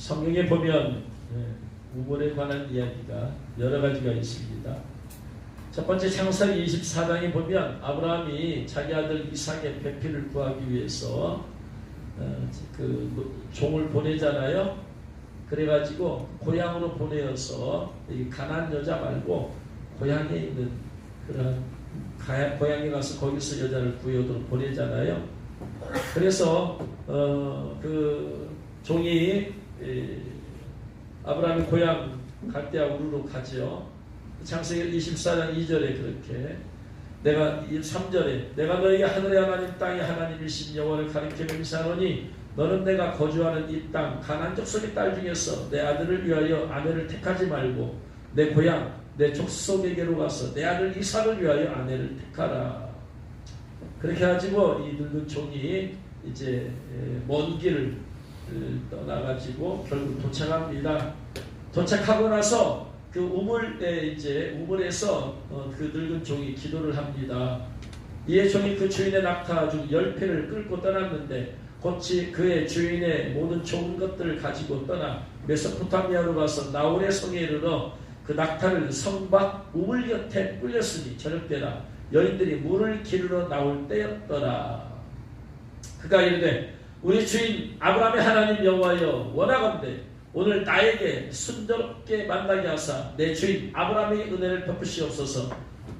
성경에 보면 우물에 관한 이야기가 여러 가지가 있습니다. 첫 번째 창세기 24장에 보면 아브라함이 자기 아들 이삭의 배필을 구하기 위해서 그 종을 보내잖아요. 그래가지고 고향으로 보내어서 이 가나안 여자 말고 고향에 있는 그런 고향에 가서 거기서 여자를 구해오도록 보내잖아요. 그래서 그 종이 아브라함의 고향 갈대아 우르로 가죠. 창세기 24장 2절에 그렇게 3절에 내가 너에게 하늘의 하나님 땅의 하나님이신 여호와를 가리켜 맹세하노니 너는 내가 거주하는 이 땅 가나안 족속의 딸 중에서 내 아들을 위하여 아내를 택하지 말고 내 고향 내 족속에게로 가서 내 아들 이삭을 위하여 아내를 택하라. 그렇게 가지고 이 늙은 종이 이제 먼 길을 떠나가지고 결국 도착합니다. 도착하고 나서 그 우물에서 그 늙은 종이 기도를 합니다. 이에 종이 그 주인의 낙타 중 10회를 끌고 떠났는데 곧이 그의 주인의 모든 좋은 것들을 가지고 떠나 메소포타미아로 가서 나홀의 성에 이르러 그 낙타를 성 밖 우물 곁에 끌렸으니 저녁때라 여인들이 물을 기르러 나올 때였더라. 그가 이르되 우리 주인 아브라함의 하나님 여호와여 원하건대 오늘 나에게 순조롭게 만나게 하사 내 주인 아브라함의 은혜를 베푸시옵소서.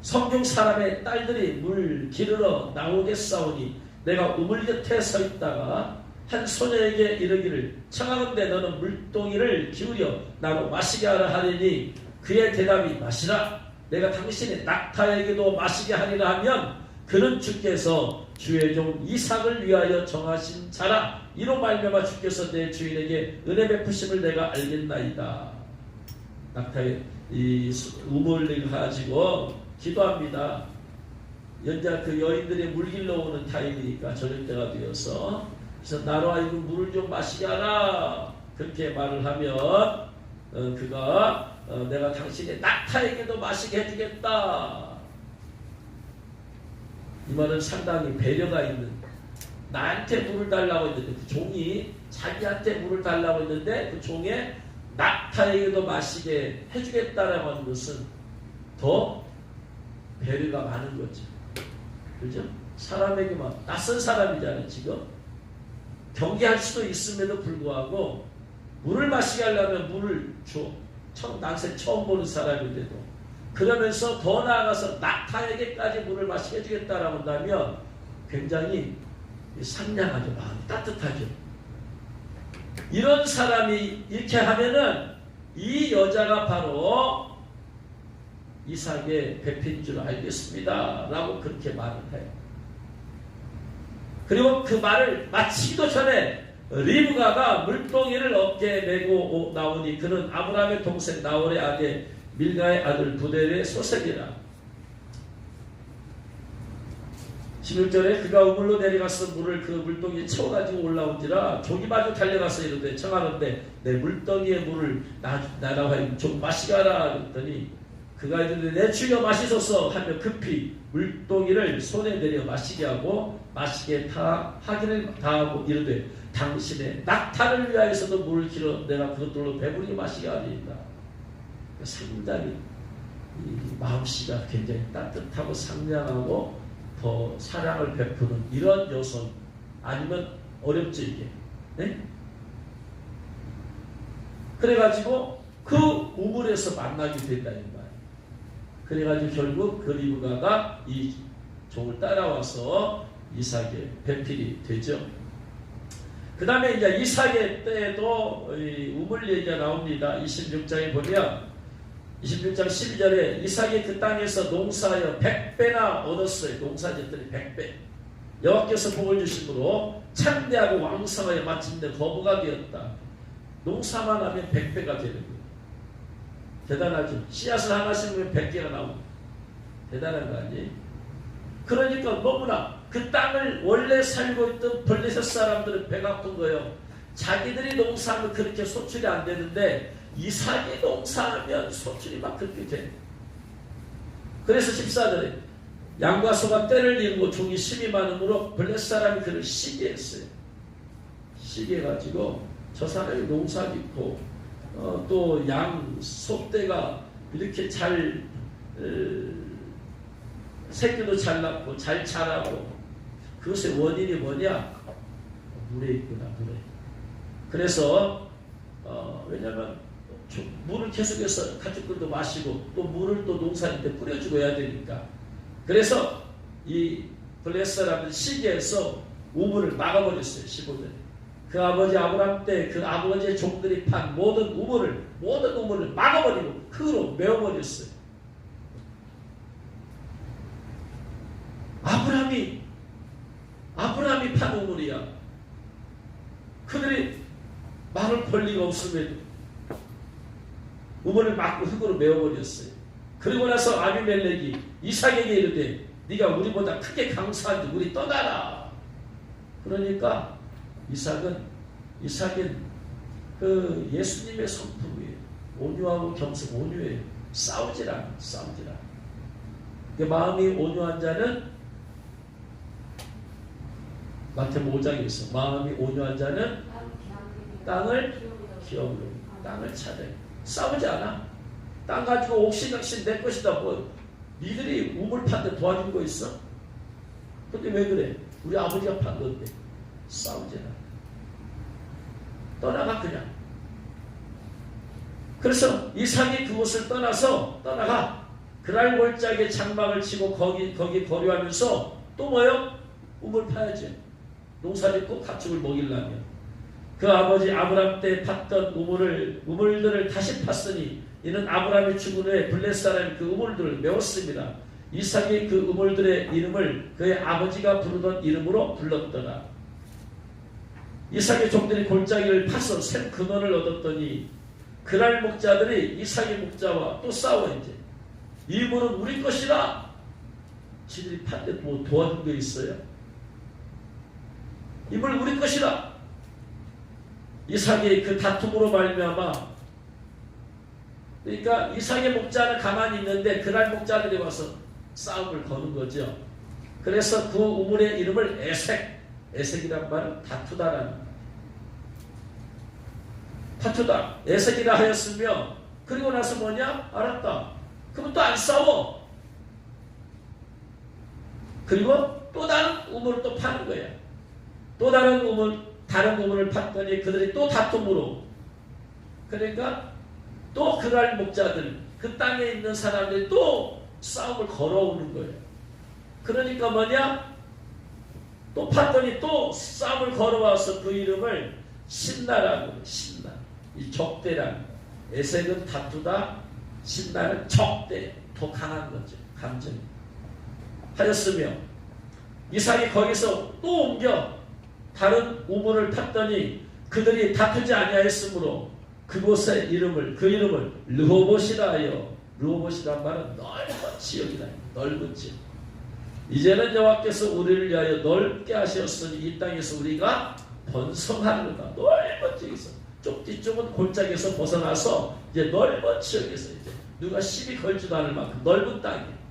성중 사람의 딸들이 물 기르러 나오겠사오니 내가 우물 곁에 서 있다가 한 소녀에게 이르기를 청하건대 너는 물동이를 기울여 나로 마시게 하라 하리니 그의 대답이 마시라. 내가 당신의 낙타에게도 마시게 하리라 하면 그는 주께서 주의 종 이삭을 위하여 정하신 자라. 이로 말미암아 주께서 내 주인에게 은혜 베푸심을 내가 알겠나이다. 낙타의 이 우물을 가지고 기도합니다. 연자 그 여인들이 물 길러 오는 타임이니까 저녁 때가 되어서 그래서 나로 하여금 물을 좀 마시게 하라. 그렇게 말을 하면 그가 내가 당신의 낙타에게도 마시게 해주겠다. 이 말은 상당히 배려가 있는, 나한테 물을 달라고 했는데 그 종이 자기한테 물을 달라고 했는데 그 종의 낙타에게도 마시게 해주겠다라고 하는 것은 더 배려가 많은 거죠. 그렇죠? 사람에게만 낯선 사람이잖아요. 지금 경계할 수도 있음에도 불구하고 물을 마시게 하려면 물을 줘. 난생 처음 보는 사람인데도 그러면서 더 나아가서 낙타에게까지 물을 마시게 해주겠다라고 한다면 굉장히 상냥하죠. 마음이 따뜻하죠. 이런 사람이 이렇게 하면은 이 여자가 바로 이삭의 배필인 줄 알겠습니다 라고 그렇게 말을 해요. 그리고 그 말을 마치기도 전에 리브가가 물동이를 어깨에 메고 나오니 그는 아브라함의 동생 나홀의 아내 밀가의 아들 부델의 소색이라. 11절에 그가 우물로 내려가서 물을 그 물동이에 채워가지고 올라온지라 종이 마주 달려가서 이르되 청하건대 내 물동이의 물을 나라 하여금 좀 마시게 하라 그랬더니 그가 이르되 내 주여 마시소서 하며 급히 물동이를 손에 내려 마시게 하고 마시게 하기를 다하고 이르되 당신의 낙타를 위하여서도 물을 길어 내가 그것들로 배부르게 마시게 하리이다. 상당히 마음씨가 굉장히 따뜻하고 상냥하고 더 사랑을 베푸는 이런 여성 아니면 어렵죠 이게. 네? 그래가지고 그 우물에서 만나게 된다는 말이에요. 그래가지고 결국 그 리브가가 이 종을 따라와서 이삭의 배필이 되죠. 그 다음에 이제 이삭의 때에도 우물 얘기가 나옵니다. 26장에 보면 26장 12절에 이삭이 그 땅에서 농사하여 100배나 얻었어요. 농사짓더니 100배. 여호와께서 복을 주심으로 창대하고 왕성하여 마침내 거부가 되었다. 농사만 하면 100배가 되는 거예요. 대단하죠. 씨앗을 하나 심으면 100개가 나오고 대단한 거 아니에요? 그러니까 너무나 그 땅을 원래 살고 있던 블레셋 사람들은 배가 아픈 거예요. 자기들이 농사하면 그렇게 소출이 안 되는데 이삭이 농사하면 소출이 막 그렇게 돼. 그래서 14절에 양과 소가 떼를 이루고 종이 심이 많으므로 블레셋 사람이 그를 시기했어요. 시기해가지고 저 사람이 농사 짓고 또 양 소떼가 이렇게 잘 새끼도 잘 낳고 잘 자라고 그것의 원인이 뭐냐? 물에 있구나, 물에. 그래서 왜냐하면 물을 계속해서 가축들도 마시고 또 물을 또 농사인데 뿌려주고 해야 되니까. 그래서 이 블레셋라는 시기에서 우물을 막아버렸어요. 15년에. 그 아버지 아브람 때 그 아버지의 종들이 판 모든 우물을 막아버리고 흙으로 메워버렸어요. 아브람이 판 우물이야. 그들이 막을 권리가 없음에도 우물을 막고 흙으로 메워버렸어요. 그리고 나서 아비멜렉이 이삭에게 이르되 네가 우리보다 크게 강사한데 우리 떠나라. 그러니까 이삭은 그 예수님의 성품이에요. 온유하고 겸손, 온유해요. 싸우지라. 그 마음이 온유한 자는 마태복음 5장에 마음이 온유한 자는 땅을 기업으로 땅을 찾아요. 싸우지 않아. 땅 가지고 옥신각신 내 것이다. 뭐 니들이 우물 판데 도와준 거 있어? 근데 왜 그래? 우리 아버지가 판 건데. 싸우지 않아. 떠나가 그냥. 그래서 이삭이 그곳을 떠나가 그날 골짜기에 장막을 치고 거기 거류하면서 또 뭐요? 우물 파야지. 농사 짓고 가축을 먹이려면. 그 아버지 아브람 때 팠던 우물들을 다시 팠으니 이는 아브람이 죽은 후에 블레셋 사람이 그 우물들을 메웠습니다. 이삭이 그 우물들의 이름을 그의 아버지가 부르던 이름으로 불렀더라. 이삭의 종들이 골짜기를 파서 샘 근원을 얻었더니 그날 목자들이 이삭의 목자와 또 싸워 이제. 이 물은 우리 것이라. 지들이 판데 뭐 도와준 게 있어요? 이 물 우리 것이라. 이삭이 그 다툼으로 말미암아 그러니까 이삭의 목자는 가만히 있는데 그날 목자들이 와서 싸움을 거는 거죠. 그래서 그 우물의 이름을 에색이란 말은 다투다라는 다투다 에색이라 하였으며 그리고 나서 뭐냐? 알았다. 그러면 또 안 싸워. 그리고 또 다른 우물을 또 파는 거야. 또 다른 우물을 팠더니 그들이 또 다툼으로 그러니까 또 그날 목자들 그 땅에 있는 사람들이 또 싸움을 걸어오는 거예요. 그러니까 뭐냐? 또 팠더니 또 싸움을 걸어와서 그 이름을 신나라고. 신나. 이 적대란 에색은 다투다, 신나는 적대. 더 강한 거죠. 감정이. 하였으며 이삭이 거기서 또 옮겨 다른 우물을 팠더니 그들이 다투지 아니하였으므로 그곳의 그 이름을 르호봇이라 하여. 르호봇이란 말은 넓은 지역이다. 넓은 지역. 이제는 여호와께서 우리를 위하여 넓게 하셨으니 이 땅에서 우리가 번성하는구나. 넓은 지역에서 쪽은 골짜기에서 벗어나서 이제 넓은 지역에서 이제 누가 시비 걸지도 않을 만큼 넓은 땅이에요.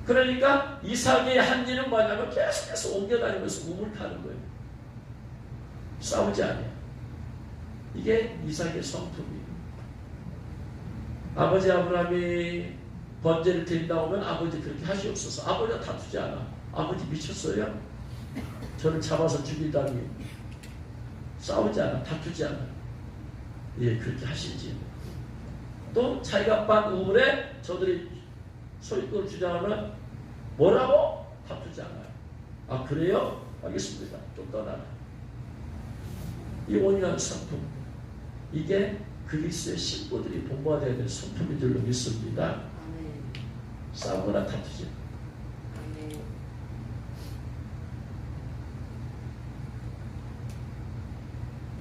그러니까 이삭의 한 일은 뭐냐면 계속해서 옮겨다니면서 우물 파는 거예요. 싸우지 않아요. 이게 이삭의 성품이에요. 아버지 아브라함이 번제를 드린다 오면 아버지 그렇게 하시옵소서. 아버지가 다투지 않아. 아버지 미쳤어요? 저를 잡아서 죽이다니. 싸우지 않아. 다투지 않아. 예, 그렇게 하시지. 또 자기가 빤 우물에 저들이 소유권을 주장하면 뭐라고? 다투지 않아요. 아 그래요? 알겠습니다. 좀 떠나라. 이 온유한 성품. 이게 그리스도의 신부들이 본받아야 될 성품인 줄로 믿습니다. 싸우거나 다투지.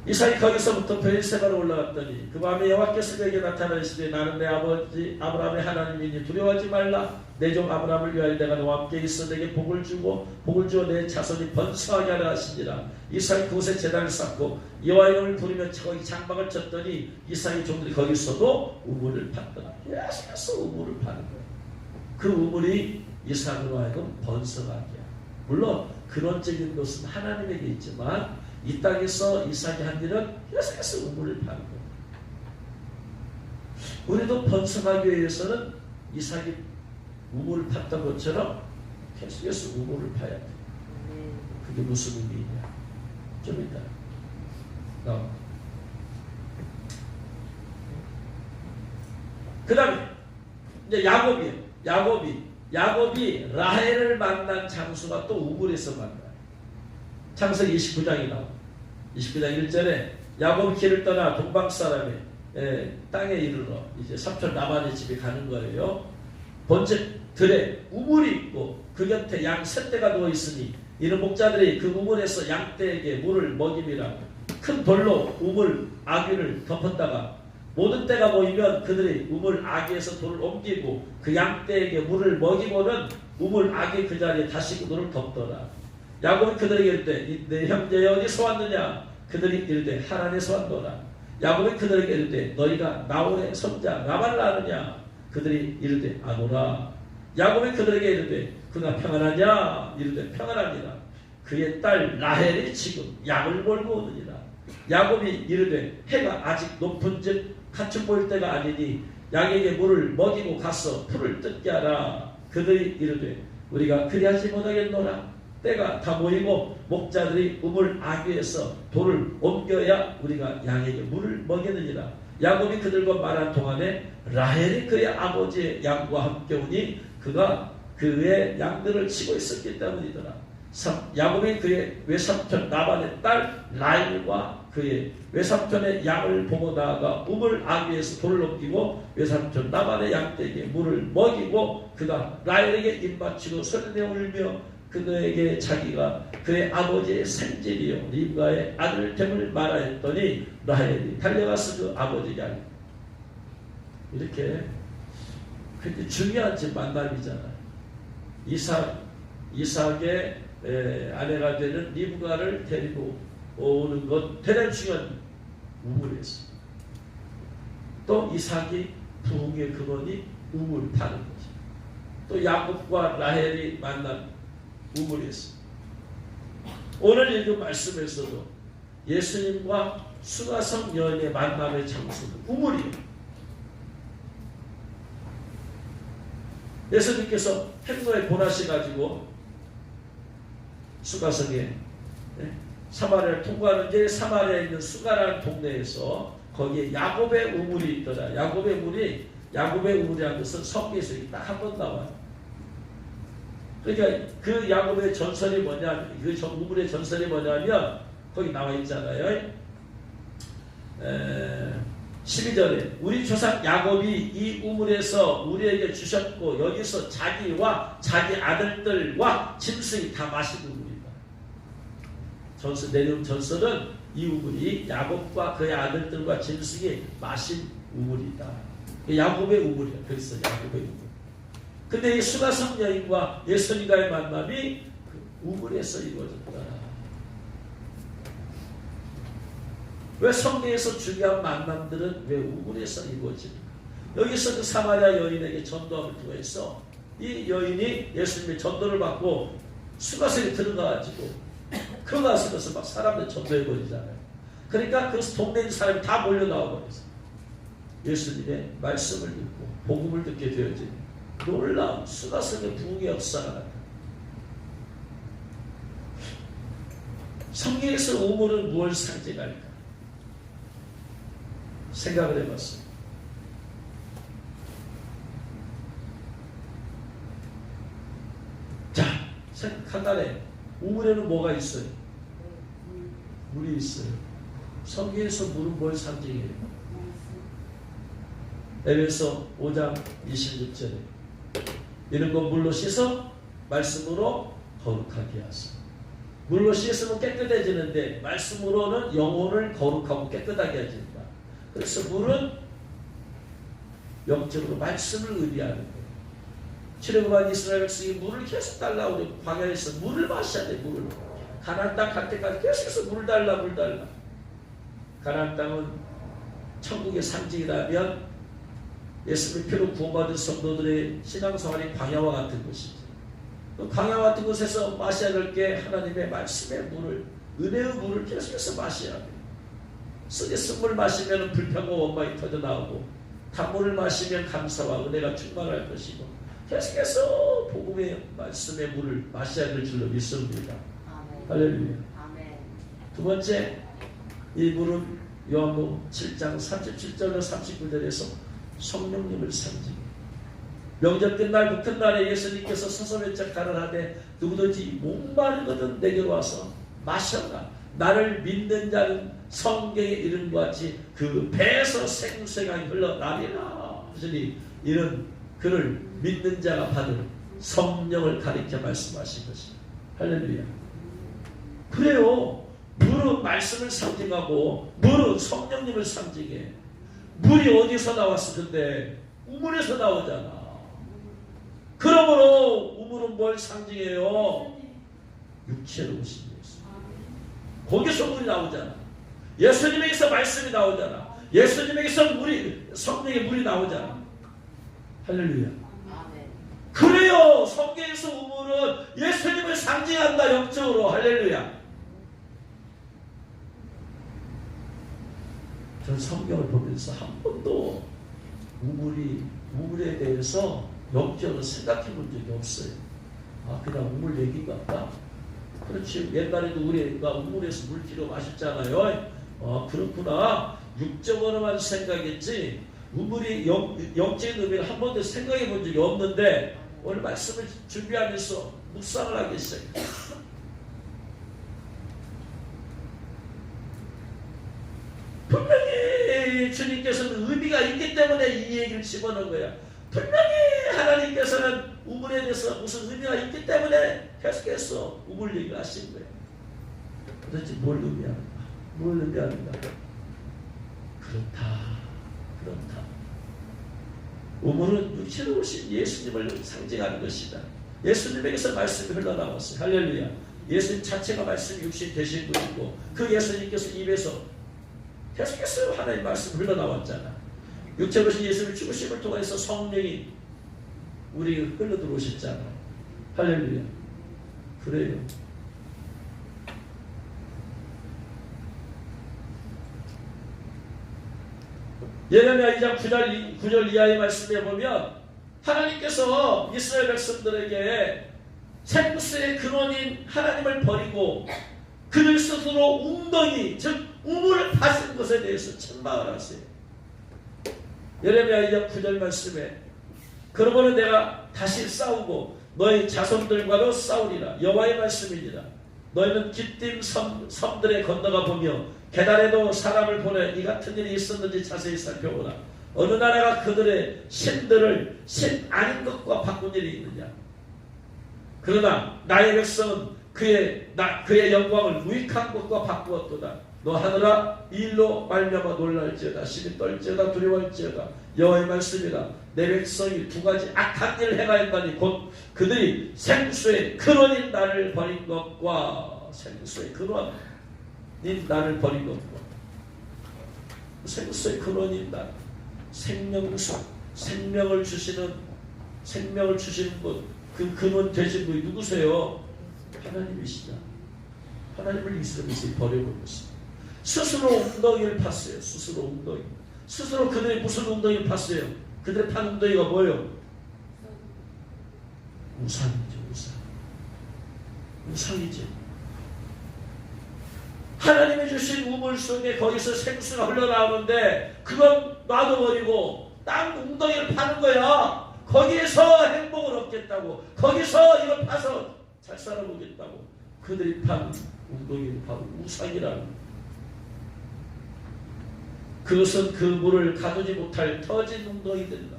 이삭이 거기서부터 베르세바로 올라갔더니 그 밤에 여호와께서 그에게 나타나시되 나는 내 아버지 아브라함의 하나님이니 두려워하지 말라. 내 종 아브라함을 위하여 내가 너와 함께 있어 내게 복을 주어 내 자손이 번성하게 하라 하시니라. 이삭이 그곳에 제단을 쌓고 여호와 이름을 부르며 거기 장막을 쳤더니 이삭의 종들이 거기서도 우물을 팠더라. 계속해서 우물을 파는 거예요. 그 우물이 이삭으로 하여금 번성하게. 물론 근원적인 것은 하나님에게 있지만 이 땅에서 이삭이 한 일은 계속해서 우물을 파는 거예요. 우리도 번성하기 위해서는 이삭이 우물을 팠던 것처럼 계속해서 우물을 파야 돼. 그게 무슨 의미냐? 좀 이따 나옵니다. 그 다음에 이제 야곱이 라헬을 만난 장소가 또 우물에서 만나요. 창세기 29장이 나와. 29장 1절에 야곱이 길을 떠나 동방 사람의 땅에 이르러 이제 삼촌 라반의 집에 가는 거예요. 본즉 들에 우물이 있고 그 곁에 양 셋대가 누워 있으니 이는 목자들이 그 우물에서 양떼에게 물을 먹임이라. 큰 돌로 우물 아귀를 덮었다가 모든 때가 모이면 그들이 우물 아귀에서 돌을 옮기고 그 양떼에게 물을 먹이고는 우물 아귀 그 자리에 다시 그 돌을 덮더라. 야곱이 그들에게 이르되 내 형제 어디서 왔느냐? 그들이 이르되 하란에서 왔노라. 야곱이 그들에게 이르되 너희가 나홀의 손자 라반을 아느냐? 그들이 이르되 아노라. 야곱이 그들에게 이르되 그가 평안하냐? 이르되 평안하니라. 그의 딸 라헬이 지금 양을 몰고 오느니라. 야곱이 이르되 해가 아직 높은즉 가축 보일 때가 아니니 양에게 물을 먹이고 가서 풀을 뜯게 하라. 그들이 이르되 우리가 그리하지 못하겠노라. 때가 다 모이고 목자들이 우물 아귀에서 돌을 옮겨야 우리가 양에게 물을 먹이느니라. 야곱이 그들과 말한 동안에 라헬이 그의 아버지의 양과 함께 오니 그가 그의 양들을 치고 있었기 때문이더라. 야곱이 그의 외삼촌 라반의 딸 라헬과 그의 외삼촌의 양을 보고 나아가 우물 아귀에서 돌을 옮기고 외삼촌 라반의 양떼에게 물을 먹이고 그가 라헬에게 입맞추고 소리내어 울며 그에게 자기가 그의 아버지의 생질이요 리브가의 아들 됨을 말하였더니 라헬이 달려가서 그 아버지에게 알려. 이렇게 굉장히 중요한 만남이잖아요. 이삭의 아내가 되는 리브가를 데리고 오는 것 대단히 중요한 우물이었어요. 또 이삭이 부흥의 근원이 우물을 파는 거죠. 또 야곱과 라헬이 만난 우물이었어요. 오늘 읽은 말씀에서도 예수님과 수가성 여인의 만남의 장소는 우물이에요. 예수님께서 행로에 보내셔가지고 수가성에 사마리아를 통과하는 게 사마리아에 있는 수가라는 동네에서 거기에 야곱의 우물이 있더라. 야곱의 우물이라는 것은 성경에서 딱 한 번 나와요. 그러니까 그 야곱의 전설이 뭐냐면 그 우물의 전설이 뭐냐면 거기 나와 있잖아요. 12절에 우리 조상 야곱이 이 우물에서 우리에게 주셨고 여기서 자기와 자기 아들들과 짐승이 다 마신 우물이다. 내려온 전설은 이 우물이 야곱과 그의 아들들과 짐승이 마신 우물이다. 야곱의 우물이야. 그래서 야곱의 우물. 근데 이 수가성 여인과 예수님과의 만남이 그 우물에서 이루어졌다. 왜 성경에서 중요한 만남들은 왜 우물에서 이루어집니까? 여기서 그 사마리아 여인에게 전도함을 통해서 이 여인이 예수님의 전도를 받고 수가성에 들어가가지고 그 가서 막 사람들 전도해버리잖아요. 그러니까 그 동네 있는 사람이 다 몰려 나와버렸어. 예수님의 말씀을 듣고 복음을 듣게 되어진 놀라운 수가성의 부흥의 역사가 나타납니다. 성경에서 우물은 무엇을 상징할까? 생각을 해봤습니다. 자, 생각하간에 우물에는 뭐가 있어요? 물이 있어요. 성경에서 물은 뭘 상징해요? 에베소 5장 26절에 이런 건 물로 씻어 말씀으로 거룩하게 하소. 물로 씻으면 깨끗해지는데 말씀으로는 영혼을 거룩하고 깨끗하게 해준다. 그래서 물은 영적으로 말씀을 의미하는 거예요. 출애굽한 이스라엘 백성이 물을 계속 달라. 우리 광야에서 물을 마셔야 돼. 물을. 가나안 땅 갈 때까지 계속해서 물 달라. 물 달라. 가나안 땅은 천국의 상징이라면 예수님 피로 구원받은 성도들의 신앙생활이 광야와 같은 것이지. 또 강야 같은 곳에서 마셔야 될 게 하나님의 말씀의 물을, 은혜의 물을 계속해서 마셔야 돼요. 쓰게 쓴 물 마시면 불평과 원망이 터져 나오고, 단물을 마시면 감사와 은혜가 충만할 것이고, 계속해서 복음의 말씀의 물을 마셔야 될 줄로 믿습니다. 아멘. 할렐루야. 아멘. 두 번째, 이 물은 요한복음 7장 37절로 39절에서 성령님을 상징해요. 명절 끝날 그 끝날에 예수님께서 서서히 가라사대 누구든지 목마르거든 내게로 와서 마셔라. 나를 믿는 자는 성경에 이른 것 같이 그 배에서 생수가 흘러나리라 하시니, 이런 그를 믿는 자가 받은 성령을 가리켜 말씀하신 것입니다. 할렐루야. 그래요. 물은 말씀을 상징하고 물은 성령님을 상징해. 물이 어디서 나왔어? 근데 우물에서 나오잖아. 그러므로 우물은 뭘 상징해요? 육체로 오신 예수. 거기서 물이 나오잖아. 예수님에게서 말씀이 나오잖아. 예수님에게서 물이, 성령의 물이 나오잖아. 할렐루야. 그래요. 성경에서 우물은 예수님을 상징한다. 영적으로. 할렐루야. 저는 성경을 보면서 한 번도 우물에 대해서 영적으로 생각해 본 적이 없어요. 아, 그냥 우물 얘기 같다. 그렇지. 옛날에도 우리가 우물에서 물 길어 마셨잖아요. 아, 그렇구나. 육적으로만 생각했지 우물이 영적인 의미를 한 번도 생각해 본 적이 없는데, 오늘 말씀을 준비하면서 묵상을 하기 시작해요. 분명히 주님께서는 의미가 있기 때문에 이 얘기를 집어넣은 거야. 분명히 하나님께서는 우물에 대해서 무슨 의미가 있기 때문에 계속해서 우물 얘기를 하신 거예요. 도대체 뭘 의미하는가? 뭘 의미하는가? 그렇다. 우물은 육체로 오신 예수님을 상징하는 것이다. 예수님에게서 말씀이 흘러나왔어요. 할렐루야. 예수님 자체가 말씀 육신 되신 분이고, 그 예수님께서 입에서 계속해서 하나님의 말씀이 흘러나왔잖아. 육체로 오신 예수님 죽으심을 통해서 성령이 우리 흘러들어오셨잖아. 할렐루야. 그래요. 예레미야 2장 9절 이하의 말씀에 보면 하나님께서 이스라엘 백성들에게 생수의 근원인 하나님을 버리고 그들 스스로 웅덩이, 즉 우물을 파신 것에 대해서 책망을 하세요. 예레미야 2장 9절 말씀에 그러므로 내가 다시 싸우고 너희 자손들과도 싸우리라. 여호와의 말씀이니라. 너희는 깃딤 섬들에 건너가 보며 계단에도 사람을 보내 이 같은 일이 있었는지 자세히 살펴보라. 어느 나라가 그들의 신들을 신 아닌 것과 바꾼 일이 있느냐. 그러나 나의 백성은 그의 영광을 무익한 것과 바꾸었도다. 너 하늘아 이 일로 말미암아 놀랄지어다. 심히 떨지어다. 두려워할지어다. 여호와의 말씀이라. 내 백성이 두 가지 악한 일을 행하였다니 곧 그들이 생수의 근원인 나를 버린 것과 생수의 근원인 나를 버린 것과 생수의 근원인 나 생명수 생명을 주시는 분, 그 근원 되신 분이 누구세요? 하나님이시다. 하나님을 이스라엘에서 버려버렸습니다. 스스로 웅덩이를 팠어요. 스스로 그들이 무슨 웅덩이를 팠어요? 그들의 판 웅덩이가 뭐예요? 우상이죠. 우상이죠. 하나님이 주신 우물 속에 거기서 생수가 흘러나오는데 그건 놔둬버리고 땅 웅덩이를 파는 거야. 거기에서 행복을 얻겠다고, 거기서 이걸 파서 잘 살아보겠다고 그들이 판 웅덩이를 바로 우상이라는, 그것은 그 물을 가두지 못할 터진 웅덩이 된다.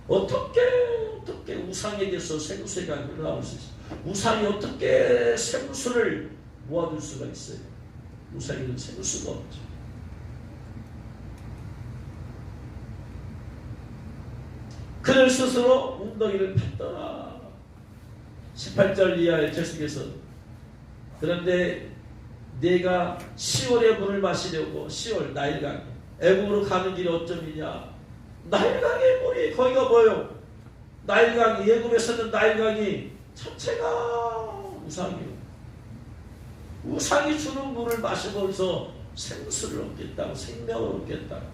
어떻게 우상에게서 생수가 흘러나올 수 있어? 우상이 어떻게 생수를 모아둘 수가 있어요? 우상에는 생수가 없죠. 그들 스스로 웅덩이를 팠더라. 18절 이하에 계속해서 그런데 내가 시월의 물을 마시려고, 시월 나일강 애굽으로 가는 길이 어쩜이냐. 나일강의 물이, 거기가 뭐예요? 나일강이, 애굽에서는 나일강이 자체가 우상이요. 우상이 주는 물을 마시면서 생수를 얻겠다고, 생명을 얻겠다고.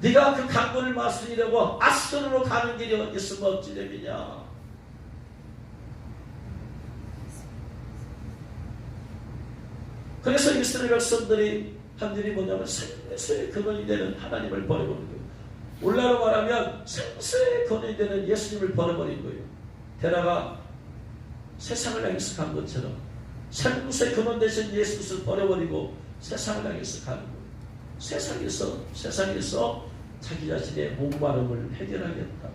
네가 그 강물을 마시려고 아스론으로 가는 길이 어디 있으면 어찌되느냐. 그래서 이스라엘 백성들이 한 일이 뭐냐면 생수의 근원이 되는 하나님을 버려버린 거예요. 오늘날로 말하면 생수의 근원이 되는 예수님을 버려버린 거예요. 데라가 세상을 향해서 간 것처럼 생수의 근원 되신 예수를 버려버리고 세상을 향해서 가는 거예요. 세상에서 자기 자신의 목마름을 해결하겠다.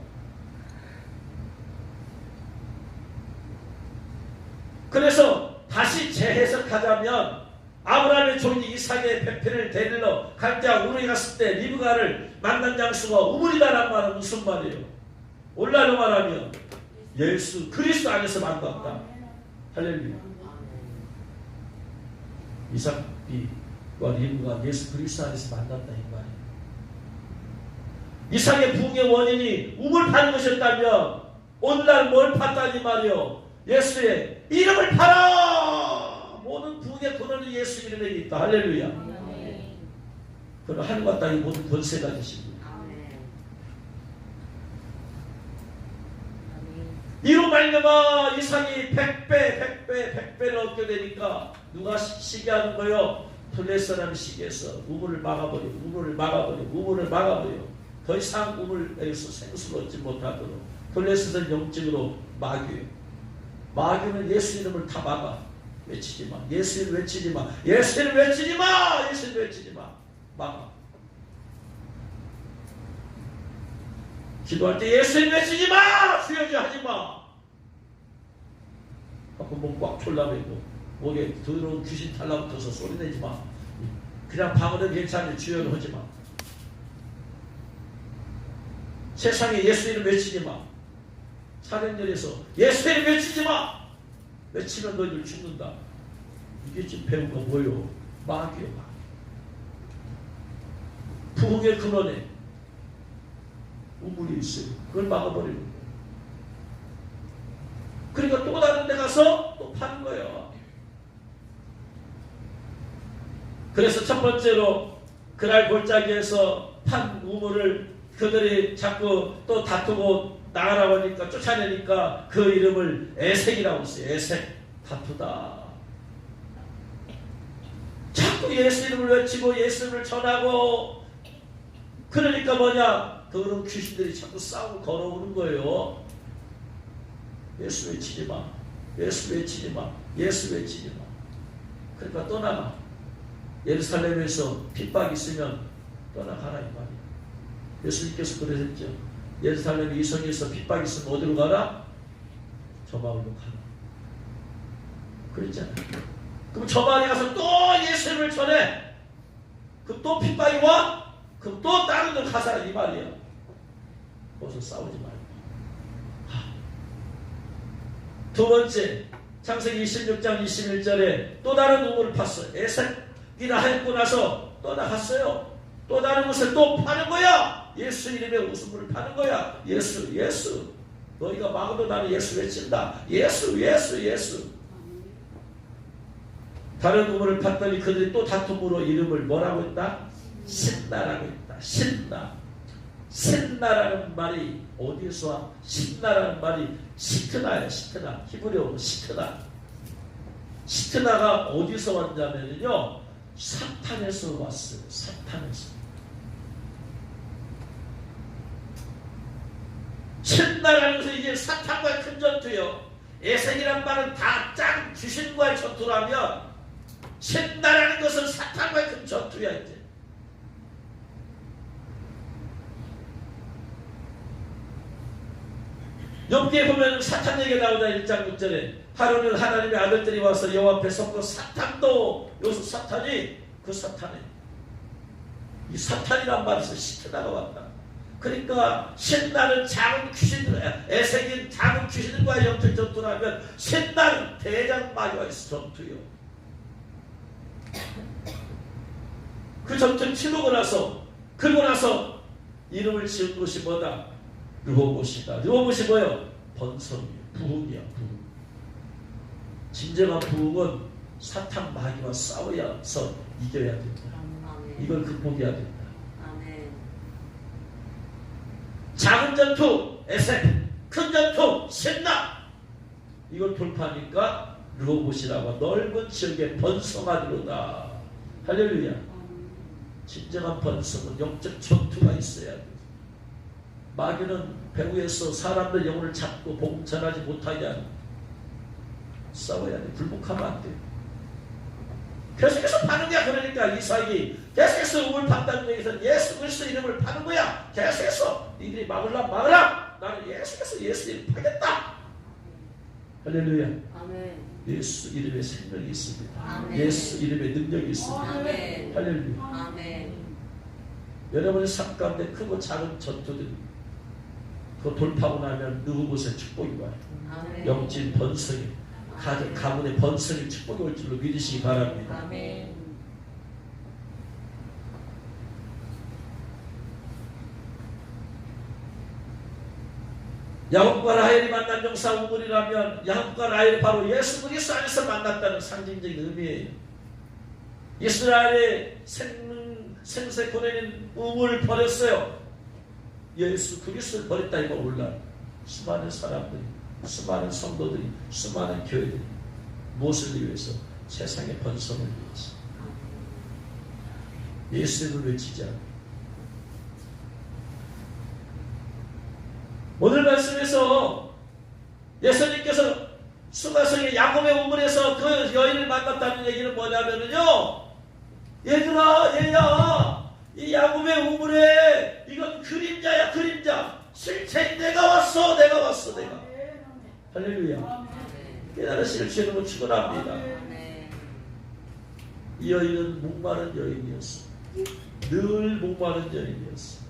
그래서 다시 재해석하자면 아브라함의 종이 이삭의 배편을 데리러 갈대아 우르에 갔을 때 리브가를 만난 장수가 우물이다라는 말은 무슨 말이에요? 오늘날로 말하면 예수 그리스도 안에서 만났다. 할렐루야. 이삭과 리브가 예수 그리스도 안에서 만났다 이 말이에요. 이삭의 부흥의 원인이 우물 파는 것이었다면 오늘날 뭘 팠다니 말이요? 예수의 이름을 팔아! 모든 부흥의 근원이 예수 이름에 있다. 할렐루야. 그럼 하늘과 땅의 모든 권세가 되십니다. 이로 말미암아 이삭이 100배를 얻게 되니까 누가 시기하는 거요? 블레셋이라는 시기에서 우물을 막아버려. 더 이상 우물에서 생수를 얻지 못하도록. 블레셋은 영적으로 마귀예요. 마귀는 예수 이름을 다 막아. 외치지 마. 예수 이름 외치지 마. 예수 이름 외치지 마. 예수 이름 외치지 마. 막아. 기도할 때 예수 이름 외치지 마. 수여지 하지 마. 가끔 몸 꽉 졸라매고 목에 더러운 귀신 달라붙어서 소리내지 마. 그냥 방언은 괜찮은데 주여는 하지 마. 세상에 예수 이름 외치지 마. 사령전에서 예수 이름 외치지 마. 외치면 너희들 죽는다. 이게 지금 배운 거 뭐요? 마귀요. 부흥의 근원에 우물이 있어요. 그걸 막아버리는 거예요. 그러니까 또 다른 데 가서 또 파는 거예요. 그래서 첫 번째로 그날 골짜기에서 판 우물을 그들이 자꾸 또 다투고 나가라고 하니까 쫓아내니까 그 이름을 에색이라고 했어요. 에색. 다투다. 자꾸 예수 이름을 외치고 예수 이름을 전하고 그러니까 뭐냐? 그런 귀신들이 자꾸 싸우고 걸어오는 거예요. 예수 외치지 마. 예수 외치지 마. 예수 외치지 마. 그러니까 떠나가. 예루살렘에서 핍박이 있으면 떠나가라 이 말이야. 예수님께서 그러셨죠. 예루살렘 이성에서 핍박이 있으면 어디로 가라? 저 마을로 가라. 그랬잖아요. 그럼 저 마을에 가서 또 예수님을 전해. 그럼 또 핍박이 와? 그럼 또 다른 데 가서 이 말이야. 거기서 싸우지 말고. 두 번째, 창세기 26장 21절에 또 다른 우물을 팠어요. 에색이라 하였고 나서 떠나갔어요. 또 다른 곳을 또 파는 거야. 예수 이름의 우물을 파는 거야. 예수. 너희가 막아도 나는 예수 외친다. 예수. 다른 우물을 팠더니 그들이 또 다툼으로 이름을 뭐라고 했다? 신나라고 했다. 신나라는 말이 어디서 와? 신나라는 말이 시트나예요. 시트나. 히브리어로 시트나. 시트나가 어디서 왔냐면요. 사탄에서 왔어요. 사탄에서. 신나라는 것은 이제 사탄과의 큰 전투요. 에색이란 말은 다 짱 귀신과의 전투라면 신나라는 것은 사탄과의 큰 전투야 이제. 욥기에 보면 사탄 얘기가 나오다 1장 6절에 하루는 하나님의 아들들이 와서 여호와 앞에 섰고 사탄도 여기서 사탄이 그 사탄에 이 사탄이란 말에서 시트나가 왔다. 그러니까 신나는 작은 귀신들, 에색인 작은 귀신들과의 영적 전투라면 신나는 대장 마귀와의 전투요. 그 전투를 치르고 나서 그리고 나서 이름을 지은 곳이 뭐다? 르호봇이다. 르호봇이 뭐예요? 번성이요. 부흥이야. 부흥. 진정한 부흥은 사탄 마귀와 싸워서 이겨야 된다. 이걸 극복해야 된다. 작은 전투 에셋, 큰 전투 신나. 이걸 돌파하니까 르호봇이라고 넓은 지역에 번성하리로다. 할렐루야. 진정한 번성은 영적 전투가 있어야 돼. 마귀는 배후에서 사람들 영혼을 잡고 봉천하지 못하게 하는, 싸워야 돼. 불복하면 안 돼. 계속해서 파는 거야. 그러니까 이삭이 계속해서 우물 판다는 거에서 예수 그리스도 이름을 파는 거야. 계속해서 니들이 막으라. 나는 계속해서 예수 이름 파겠다. 할렐루야. 아멘. 예수 이름에 생명이 있습니다. 아멘. 예수 이름에 능력이 있습니다. 아멘. 할렐루야. 아멘. 여러분의 삶 가운데 크고 작은 전투들 그 돌파하고 나면 르호봇의 축복이 와요. 아멘. 영적 번성이, 가문의 번성이 축복이 올 줄로 믿으시기 바랍니다. 아멘. 야곱과 라헬이 만난 용사 우물이라면 야곱과 라헬이 바로 예수 그리스도 안에서 만났다는 상징적인 의미예요. 이스라엘의 생세권에는 우물을 버렸어요. 예수 그리스도를 버렸다 이거 몰라. 수많은 사람들이, 수많은 성도들이, 수많은 교회들이 무엇을 위해서? 세상의 번성을 위해서 예수를 외치지 않고. 오늘 말씀에서 예수님께서 수가성의 야곱의 우물에서 그 여인을 만났다는 얘기는 뭐냐면요, 얘들아, 얘야, 이 야곱의 우물에 이건 그림자야. 그림자. 실체인 내가 왔어. 내가 할렐루야. 깨달으실 수 있는 걸 축원합니다. 이 여인은 목마른 여인이었어. 늘 목마른 여인이었어.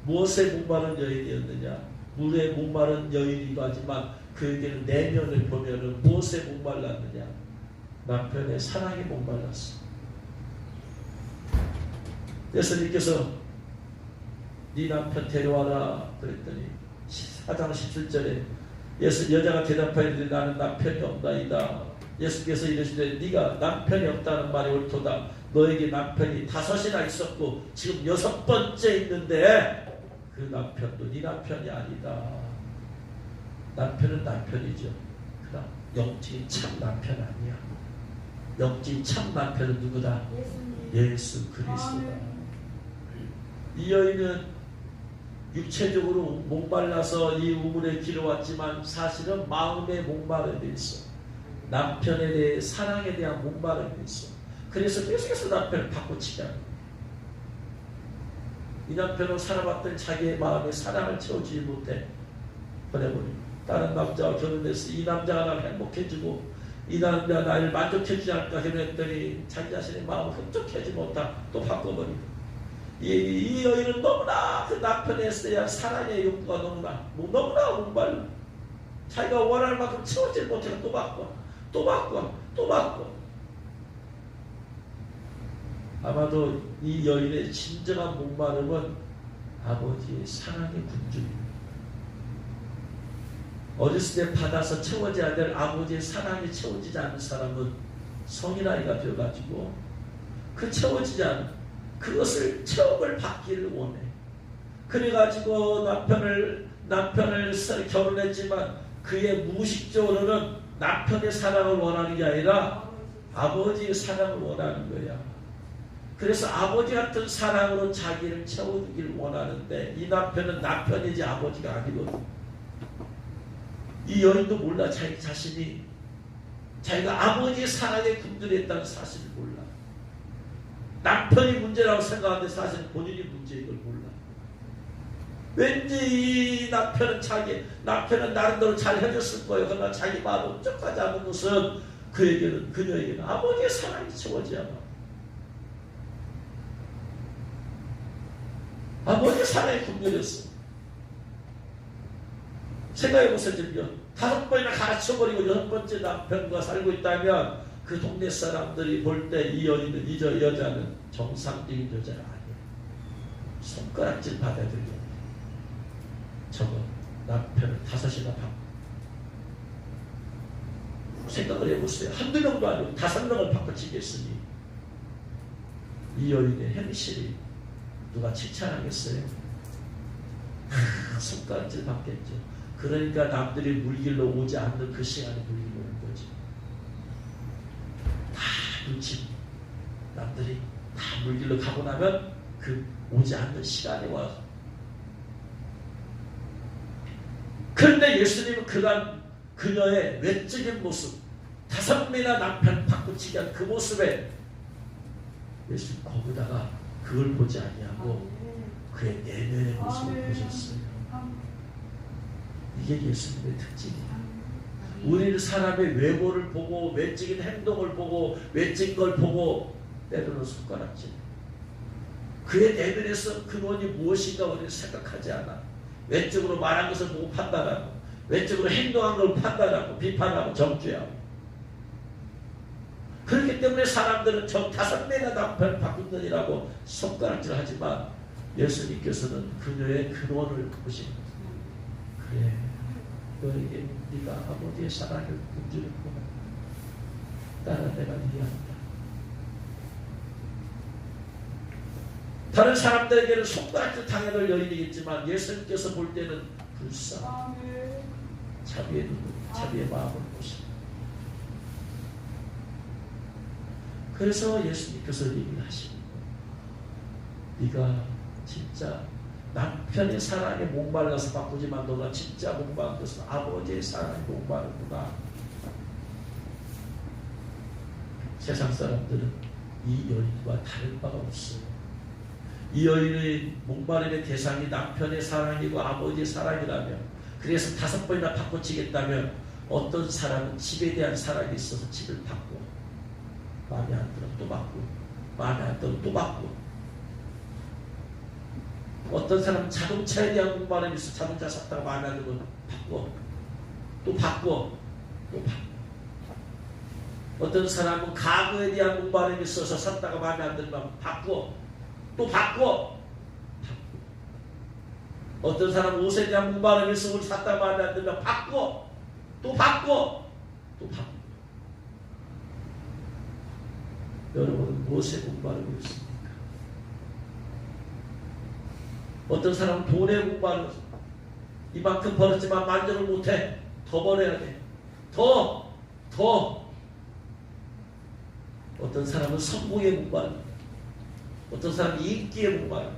무엇에 목마른 여인이었느냐? 물에 목마른 여인이기도 하지만 그에게는 내면을 보면은 무엇에 목말랐느냐? 남편의 사랑에 목말랐어. 예수님께서 네 남편 데려와라 그랬더니 4장 17절에 여자가 대답하였는데 나는 남편이 없나이다. 예수께서 이르시되 네가 남편이 없다는 말이 옳도다. 너에게 남편이 5이나 있었고 지금 6번째 있는데 그 남편도 네 남편이 아니다. 남편은 남편이죠. 그러나 영적인 참 남편 아니야. 영적인 참 남편은 누구다? 예수 그리스도다. 이 여인은 육체적으로 목말라서 이 우물에 길어왔지만 사실은 마음에 목마름이 있어. 남편에 대해 사랑에 대한 목마름이 있어. 그래서 계속해서 남편을 바꾸치게 하는 거야. 이 남편은 살아봤더니 자기의 마음에 사랑을 채워주지 못해 보내버리고 다른 남자와 결혼해서 이 남자가 나를 행복해주고 이 남자가 나를 만족해주지 않을까 결혼했더니 자기 자신의 마음을 흡족해주지 못하고 또 바꿔버리고 이 여인은 너무나 그 남편에 대한 사랑의 욕구가 너무나 목말라. 자기가 원할 만큼 채워지지 못해서 또 바꿔. 아마도 이 여인의 진정한 목마름은 아버지의 사랑의 군중입니다. 어렸을 때 받아서 채워져야 될 아버지의 사랑이 채워지지 않는 사람은 성인아이가 되어가지고 그 채워지지 않은 그것을 체험을 받기를 원해. 그래가지고 남편을 결혼했지만 그의 무의식적으로는 남편의 사랑을 원하는 게 아니라 아버지의 사랑을 원하는 거야. 그래서 아버지 같은 사랑으로 자기를 채워주기를 원하는데 이 남편은 남편이지 아버지가 아니거든. 이 여인도 몰라. 자기 자신이 자기가 아버지의 사랑에 굶주렸다는 사실을 몰라. 남편이 문제라고 생각하는데 사실 본인이 문제인 걸 몰라. 왠지 이 남편은 나름대로 잘 해줬을 거예요. 그러나 자기 마음을 흡족하지 않은 것은 그녀에게는 아버지의 사랑이 채워져야만. 아버지의 사랑에 굶주렸어. 생각해보세요. 지금 5번이나 가르쳐버리고 6번째 남편과 살고 있다면 그 동네 사람들이 볼 때 이 여자는 정상적인 여자가 아니에요. 손가락질 받아들여. 저거 남편을 5이나 받고 생각을 해보세요. 한두 명도 아니고 5명을 바꿔치겠으니 이 여인의 행실이 누가 칭찬하겠어요? 손가락질 받겠죠. 그러니까 남들이 물길로 오지 않는 그 시간에 물길로 오는 거지. 다 눈치. 남들이 다 물길로 가고 나면 그 오지 않는 시간에 와서. 그런데 예수님은 그간 그녀의 외적인 모습, 5명이나 남편 바꾸치기 한 그 모습에 예수님 거기다가 그걸 보지 아니하고 그의 내면의 모습을 보셨어요. 이게 예수님의 특징이에요. 우리는 사람의 외모를 보고 외적인 행동을 보고 외적인 걸 보고 때로는 손가락질. 그의 내면에서 근원이 무엇인가 우리는 생각하지 않아. 외적으로 말한 것을 보고 판단하고 외적으로 행동한 걸 판단하고 비판하고 정죄하고. 그렇기 때문에 사람들은 저 5명이나 남편을 바꾼다니라고 손가락질 하지만 예수님께서는 그녀의 근원을 보시는 거예요. 그래, 너에게 네가 아버지의 사랑을 굶주렸구나. 따라 내가 이해한다. 다른 사람들에게는 손가락질 당해볼 여인이겠지만 예수님께서 볼 때는 불쌍, 자비의 눈, 자비의 마음을 보십니다. 그래서 예수님께서 얘기를 하시는 거예요. 네가 진짜 남편의 사랑에 목말라서 바꾸지만 너가 진짜 목마른 것은 아버지의 사랑에 목마르구나. 세상 사람들은 이 여인과 다른 바가 없어요. 이 여인의 목마름의 대상이 남편의 사랑이고 아버지의 사랑이라면, 그래서 5번이나 바꿔치겠다면 어떤 사람은 집에 대한 사랑이 있어서 집을 바꿔. 마음에 안 들어 또 바꾸고, 마음에 안 들어 또 바꾸고. 어떤 사람은 자동차에 대한 목마름이 있어 자동차 샀다가 마음에 안 들면 바꿔. 또 바꿔. 또 바꿔. 어떤 사람은 가구에 대한 목마름이 있어서 샀다가 마음에 안 들면 바꿔. 또 바꿔. 어떤 사람은 옷에 대한 목마름이 있어서 옷을 샀다가 마음에 안 들면 바꿔. 또 바꿔. 또 바꿔. 여러분은 무엇에 목마르고 있습니까? 어떤 사람은 돈에 목마르고 이만큼 벌었지만 만족을 못해. 더 벌어야 돼. 더. 어떤 사람은 성공에 목마르고, 어떤 사람은 인기에 목마르고,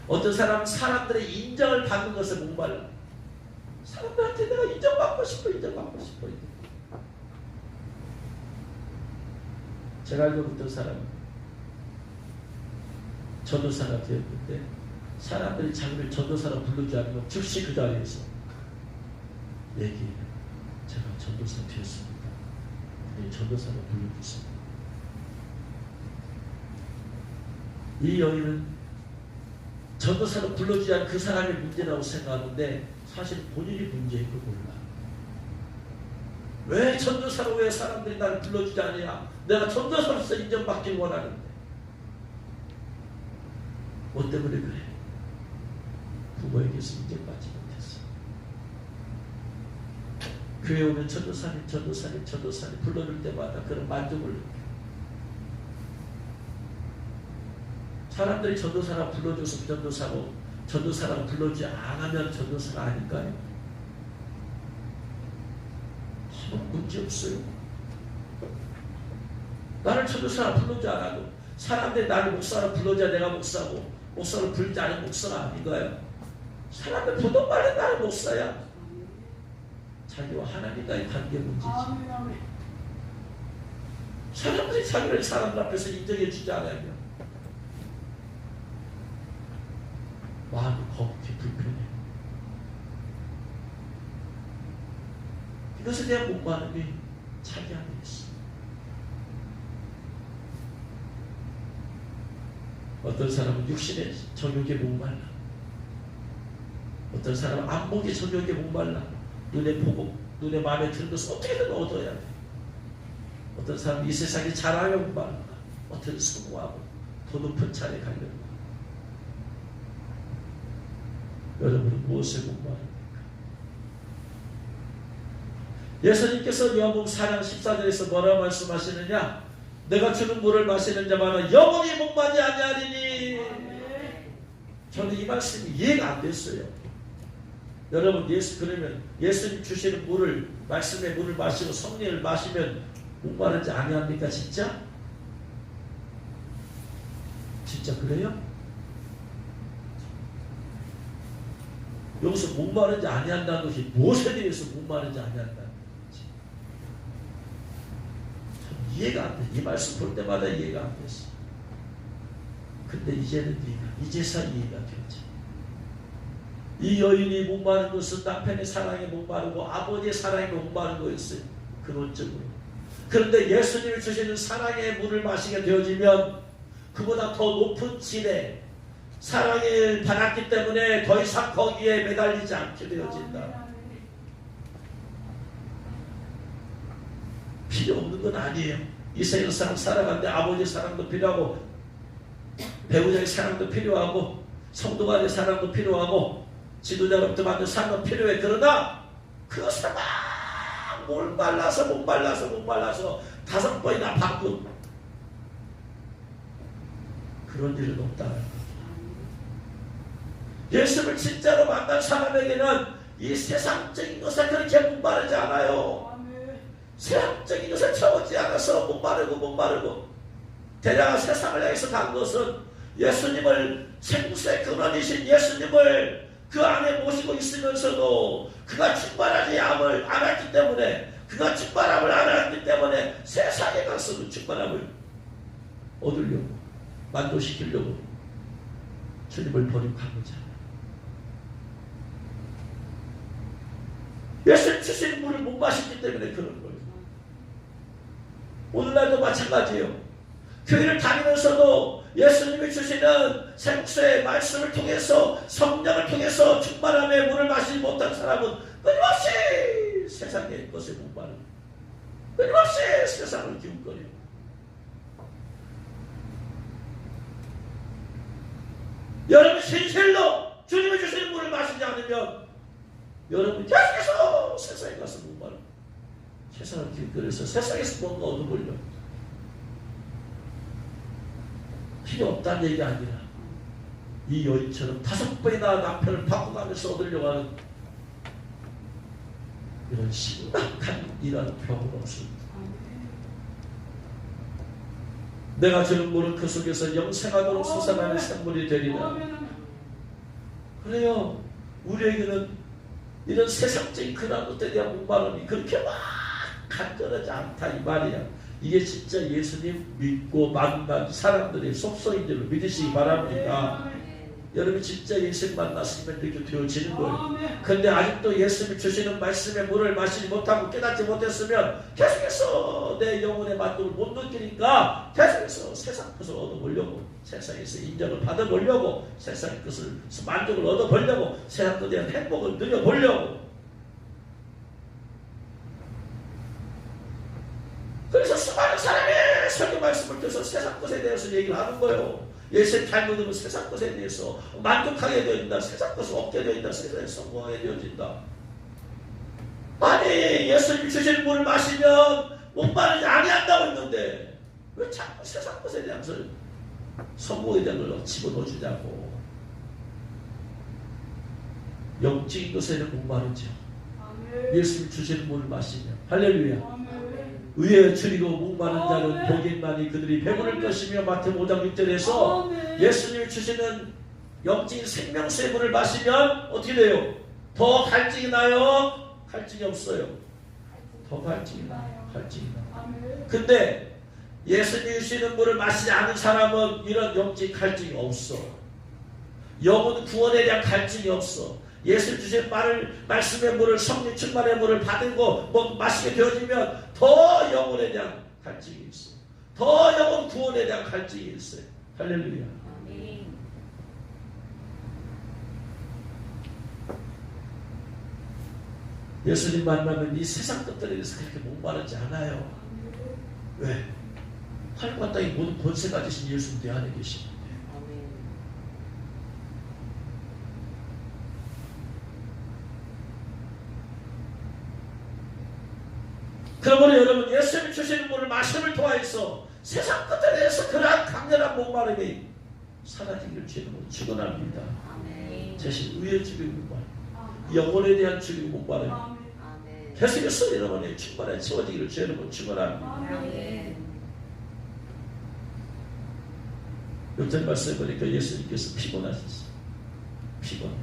어떤 사람은 사람들의 인정을 받는 것에 목마르고, 사람들한테 내가 인정받고 싶어. 제가 알고 있던 사람은 전도사가 되었는데 사람들이 자기를 전도사로 부르지 않으면 즉시 그 자리에서 얘기해요. 제가 전도사 되었습니다. 전도사로 불러주세요. 이 여인은 전도사로 불러주지 않은 그 사람의 문제라고 생각하는데 사실 본인이 문제인 걸 몰라. 왜 전도사로 왜 사람들이 나를 불러주지 않느냐? 내가 전도사로서 인정받길 원하는데. 뭐 때문에 그래? 부모에게서 인정받지 못했어. 교회 오면 전도사님 불러줄 때마다 그런 만족을 느껴. 사람들이 전도사라고 불러줘서 전도사라고 불러주지 않으면 전도사가 아닐까요? 문제 없어요. 나를 전도사라 불러주지 않아도 사람들이 나를 목사라 불러줘야 내가 목사고, 목사를 부르지 않은 목사가 아닌가요? 사람들 보던 말에 나는 목사야. 자기와 하나님과의 관계 문제지. 사람들이 자기를 사람들 앞에서 인정해 주지 않으면 마음이 거북해 불편해. 이것에 대한 목마름이 자기 안에 있어. 어떤 사람은 육신의 정욕에 목말라. 어떤 사람은 안목의 정욕에 목말라. 눈에 보고 눈에 마음에 드는 것을 어떻게든 얻어야 돼. 어떤 사람은 이 세상에 자랑에 목말라. 어떻게든 성공하고 더 높은 자리에 가려고. 여러분은 무엇에 목마릅니까? 예수님께서 요한복음 4장 14절에서 뭐라고 말씀하시느냐? 내가 주는 물을 마시는 자마다 영원히 목마르지 아니하리니. 저는 이 말씀이 이해가 안 됐어요. 여러분, 그러면 예수님 주시는 물을, 말씀의 물을 마시고 성령을 마시면 목마르지 아니합니까? 진짜? 진짜 그래요? 여기서 목마르지 아니한다는 것이 무엇에 대해서 목마르지 아니한다는 것이 참 이해가 안 돼. 이 말씀 볼 때마다 이해가 안 됐어. 근데 이제는 이제서 이해가 되지. 이 여인이 목마른 것은 남편의 사랑에 목마르고 아버지의 사랑에 목마른 거였어요. 근원적으로. 그런데 예수님이 주시는 사랑의 물을 마시게 되어지면 그보다 더 높은 질의 사랑을 받았기 때문에 더 이상 거기에 매달리지 않게 되어진다. 필요 없는 건 아니에요. 이 세상 살아가는데 아버지의 사랑도 필요하고 배우자의 사랑도 필요하고 성도 간의 사랑도 필요하고 지도자로부터 받는 사랑도 필요해. 그러나 그것을 막 목말라서 5번이나 받고 그런 일은 없다는 거죠. 예수를 진짜로 만난 사람에게는 이 세상적인 것에 그렇게 목마르지 않아요. 세상적인 것에 채워지지 않아서 목마르고 대략 세상을 향해서 간 것은 예수님을 생수의 근원이신 예수님을 그 안에 모시고 있으면서도 그가 충만하지 않았기 때문에 그가 충만함을 안 했기 때문에 세상에 가서도 충만함을 얻으려고 만족시키려고 주님을 버리고 간 거잖아요. 예수님 주신 물을 못 마셨기 때문에 그런 거예요. 오늘날도 마찬가지예요. 교회를 다니면서도 예수님이 주시는 생수의 말씀을 통해서 성령을 통해서 충만함의 물을 마시지 못한 사람은 끊임없이 세상의 것에 목마르고 끊임없이 세상을 기웃거려요. 여러분 진실로 주님이 주시는 물을 마시지 않으면 여러분 계속해서 세상에 가서 목마르고 세상을 기웃거려서 세상에서 뭔가 얻어보려고 필요 없다는 얘기가 아니라 이 여인처럼 5번이나 남편을 바꿔가면서 얻으려고 하는 이런 심각한 이런 병은 없습니다. 내가 주는 물은 그 속에서 영생하도록 솟아나는 생물이 되리라. 그래요. 우리에게는 이런 세상적인 그런 것들에 대한 목마름이 그렇게 막 간절하지 않다 이 말이야. 이게 진짜 예수님 믿고 만난 사람들의 속성인 줄로 믿으시기 바랍니다. 여러분 진짜 예수님 만났으면 이렇게 되어지는 거예요. 그런데 아직도 예수님이 주시는 말씀의 물을 마시지 못하고 깨닫지 못했으면 계속해서 내 영혼의 만족을 못 느끼니까 계속해서 세상 것을 얻어보려고 세상에서 인정을 받아보려고 세상의 것을 만족을 얻어보려고 세상 것에 대한 행복을 누려보려고. 그래서 수많은 사람이 설교 말씀을 들어서 세상 것에 대해서 얘기를 하는 거예요. 예수님 잘못 들으면 세상 것에 대해서 만족하게 되어진다. 세상 것을 얻게 되어진다. 세상에 성공하게 되어진다. 아니 예수님 주신 물을 마시면 목마르지 아니한다고 했는데 왜 자꾸 세상 것에 대한 성공에 대한 걸 집어넣어주냐고. 영적인 것에는 목마르죠. 예수님 주시는 물을 마시면. 할렐루야. 의에 줄이고 목마른 자는 복이 있나니 그들이 배부를 것이며. 마태복음 5장 6절에서 예수님이 주시는 영적인 생명수의 물을 마시면 어떻게 돼요? 더 갈증이 나요? 갈증이 없어요. 더 갈증이 나요. 갈증이 나요. 근데 예수님이 주시는 물을 마시지 않은 사람은 이런 영적인 갈증이 없어. 영혼 구원에 대한 갈증이 없어. 예수 주신 말씀의 물을 성령 충만의 물을 받고 마시게 되어지면 더 영혼에 대한 갈증이 있어. 더 영혼 구원에 대한 갈증이 있어요. 할렐루야. 예수님 만나면 이 세상 것들에 대해서 그렇게 목마르지 않아요. 왜? 하늘과 땅의 모든 권세 가지신 예수님 내 안에 계시는데. 여러분 예수님이 주시는 물을 마심을 통하여서 세상 끝에 대해서 그러한 강렬한 목마름이 사라지기를 주님으로 축원합니다. 대신 의의 죽이고 목마름, 영혼에 대한 죽이고 목마름 계속해서 여러분의 충만에 채워지기를 주님으로 축원합니다. 요즘 말씀에 보니까 예수님께서 피곤하셨어요. 피곤.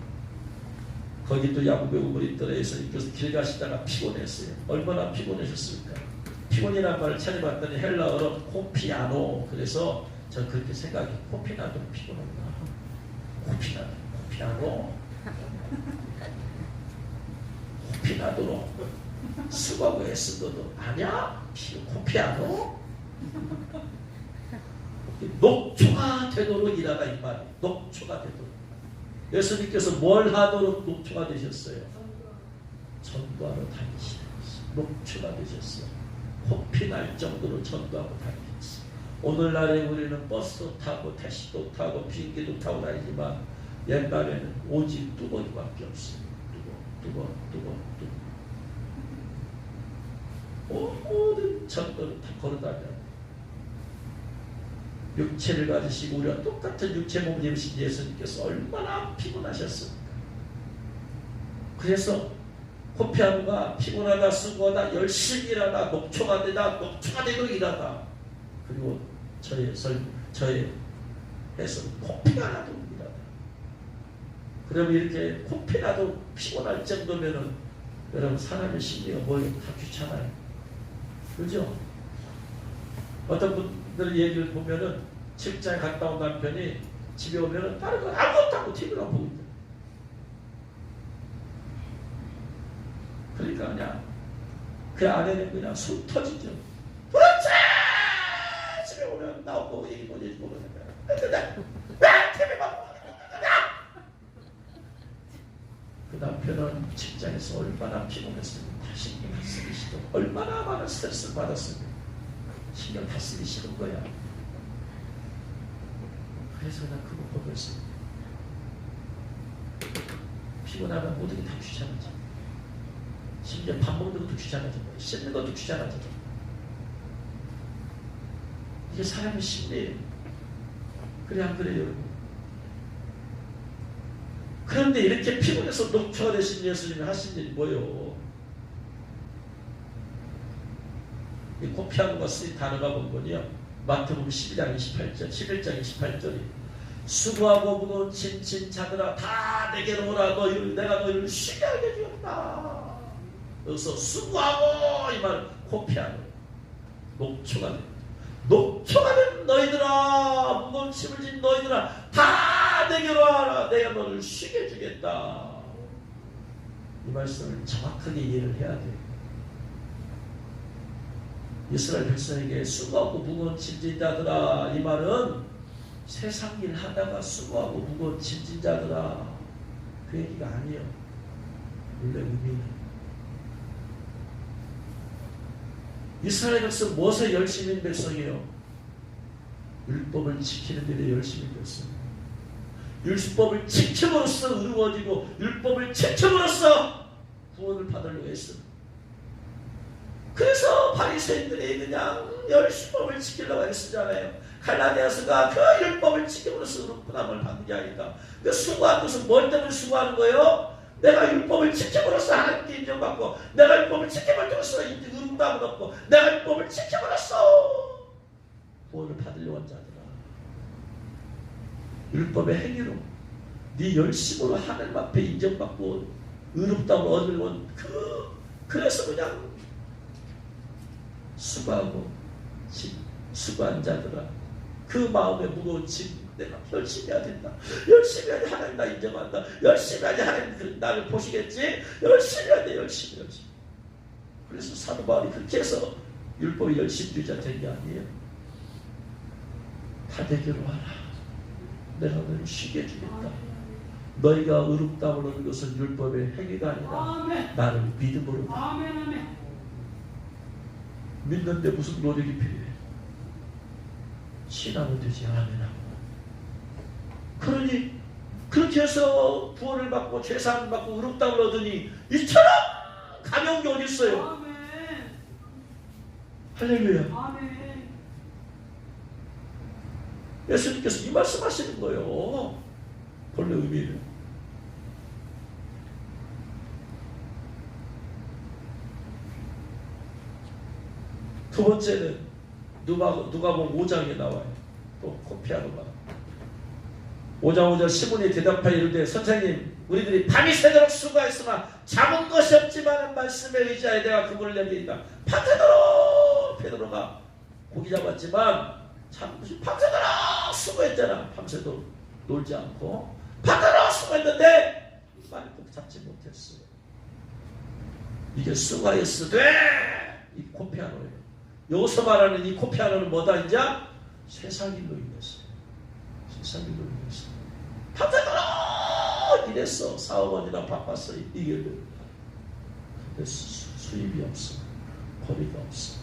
거기 또 야구배 우물이 있더라. 예수님께서 길 가시다가 피곤했어요. 얼마나 피곤하셨을까. 피곤이라는 말을 찾아봤더니 헬라어로 코피아노. 그래서 저는 그렇게 생각해. 코피나도 피곤하구나. 코피아노. 코피나도로 수고하고 애쓴 아니야? 코피아노? 녹초가 되도록 일하다 이 말이. 녹초가 되도록. 예수님께서 뭘 하도록 녹초가 되셨어요? 전도하러 다니시는 녹초가 되셨어요. 코피 날 정도로 전도하고 다니셨어요. 오늘날에 우리는 버스도 타고 택시도 타고 비행기도 타고 다니지만 옛날에는 오직 뚜벅이밖에 없어요. 뚜벅. 모든 전도를 다 걸어다녀요. 육체를 가지시고 우리와 똑같은 육체 몸을 입으신 예수님께서 얼마나 피곤하셨습니까? 그래서 코피아노가 피곤하다, 수고하다, 열심히 일하다, 녹초가 되다, 녹초가 되고 일하다. 그리고 저의 해서 코피나도 일하다. 그럼 이렇게 코피나도 피곤할 정도면은 여러분 사람의 심리가 뭐예요? 다 귀찮아요. 그죠? 어떤 분들 얘기를 보면은 직장에 갔다 온 남편이 집에 오면은 다른 거 아무것도 하고 TV를 안 보고 있다. 그러니까 그냥 그 아내는 그냥 속 터지죠. 그렇지! 집에 오면 나오고 얘기 보내지 보고 그 남편은 직장에서 얼마나 피곤했으면 다시 신경 다 쓰기 싫어. 얼마나 많은 스트레스를 받았으면 신경 다 쓰기 싫은 거야. 그래서 그냥 그거 보고 있어요. 피곤하면 모든 게 다 귀찮아져. 심지어 밥 먹는 것도 귀찮아져. 씻는 것도 귀찮아져. 이게 사람의 심리예요. 그래 안 그래요 여러분? 그런데 이렇게 피곤해서 녹초가 되신 예수님이 하신 일이 뭐예요? 이 코피아노가 쓰인 단어가 뭔거요? 마태복음 12장 28절, 11장 28절이 수고하고 무거운 짐진 자들아 다 내게로 오라. 내가 너희를 쉬게 하게 주었다. 여기서 수고하고 이 말 코피아노 녹초가 돼. 녹초가 된 너희들아, 무거운 짐을 진 너희들아 다 내게로 와라. 내가 너를 쉬게 해주겠다. 이 말씀을 정확하게 이해를 해야 돼요. 이스라엘 백성에게 수고하고 무거운 짐진 자들아, 이 말은 세상 일 하다가 수고하고 무거운 짐진 자들아, 그 얘기가 아니에요. 원래 의미는 이스라엘 백성 무엇에 열심인 백성이에요? 율법을 지키는 일에 열심인 백성. 율법을 지킴으로써 이루어지고 율법을 지킴으로써 구원을 받으려고 했습니다. 그래서 바리새인들이 그냥 율법을 지키려고 했었잖아요. 갈라디아서가 그 율법을 지킴으로써 의롭다함을 받는 게 아니다. 그 수고하는 것은 뭘 때문에 수고하는 거예요? 내가 율법을 지킴으로써 하나님께 인정받고, 내가 율법을 지킴으로써 의롭다함을 얻고, 내가 율법을 지킴으로써 구원을 받으려고 한 자들아. 율법의 행위로 네 열심으로 하나님 앞에 인정받고 의롭다함을 얻으려고 그래서 그냥 수고한 자들아, 그 마음에 무거운 짐 내가 열심히 해야 된다. 열심히 해야 돼. 하나님 나 인정한다. 열심히 해야 돼. 하나님 나를 보시겠지. 열심히 해야 돼. 열심히. 그래서 사도 바울이 그렇게 해서 율법이 열심주의자 된 게 아니에요. 다 내게로 와라. 내가 너를 쉬게 해주겠다. 너희가 의롭다함을 얻는 것은 율법의 행위가 아니라 나를 믿음으로다. 믿는데 무슨 노력이 필요해? 신하면 되지. 아멘하고. 그러니 그렇게 해서 구원을 받고 죄사함을 받고 의롭다함을 얻으니 이처럼 가벼운 게 어디 있어요? 할렐루야. 아멘. 예수님께서 이 말씀하시는 거예요. 본래 의미를. 두 번째는 누가복음 5장에 나와요. 또 코피아노가 5장 5절 시몬이 대답하여 이르되 선생님 우리들이 밤이 새도록 수고했으나 잡은 것이 없지만 말씀에 의지하여 내가 그물을 내리이다. 밤새도록 베드로가 고기 잡았지만 잡은 것이 밤새도록 수고했잖아. 밤새도록 놀지 않고 밤새도록 수고했는데 많이 잡지 못했어요. 이게 수고했으되 이 코피아노예요. 여기서 말하는 이 코피아노는 뭐다 이제? 세상일로 인해서. 세상일로 인해서. 밤새도록 일했어. 사업원이나 바빴어. 이게 근데 수입이 없어. 거리가 없어.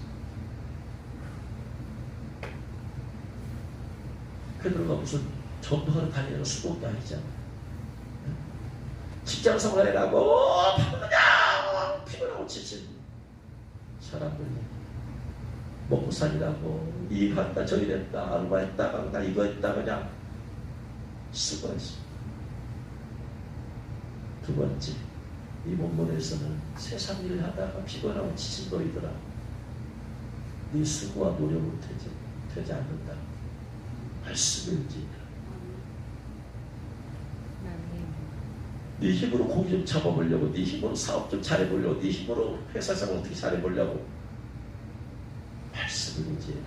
베드로가 무슨 전도하러 다니는 수고도 아니잖아. 직장 생활이라고 그냥 피곤하고 지친 사람들이 먹고 살이라고 이 갔다 저기 됐다 알바했다가 나 이거 했다 그냥 수고했어. 두 번째 이 본문에서는 세상 일을 하다가 피곤하고 지친 너희들아 네 수고와 노력으로 되지 않는다. 말씀을 지니라. 네 힘으로 고기 좀 잡아보려고 네 힘으로 사업 좀 잘해보려고 네 힘으로 회사 생활 어떻게 잘해보려고 말씀을 의지해라.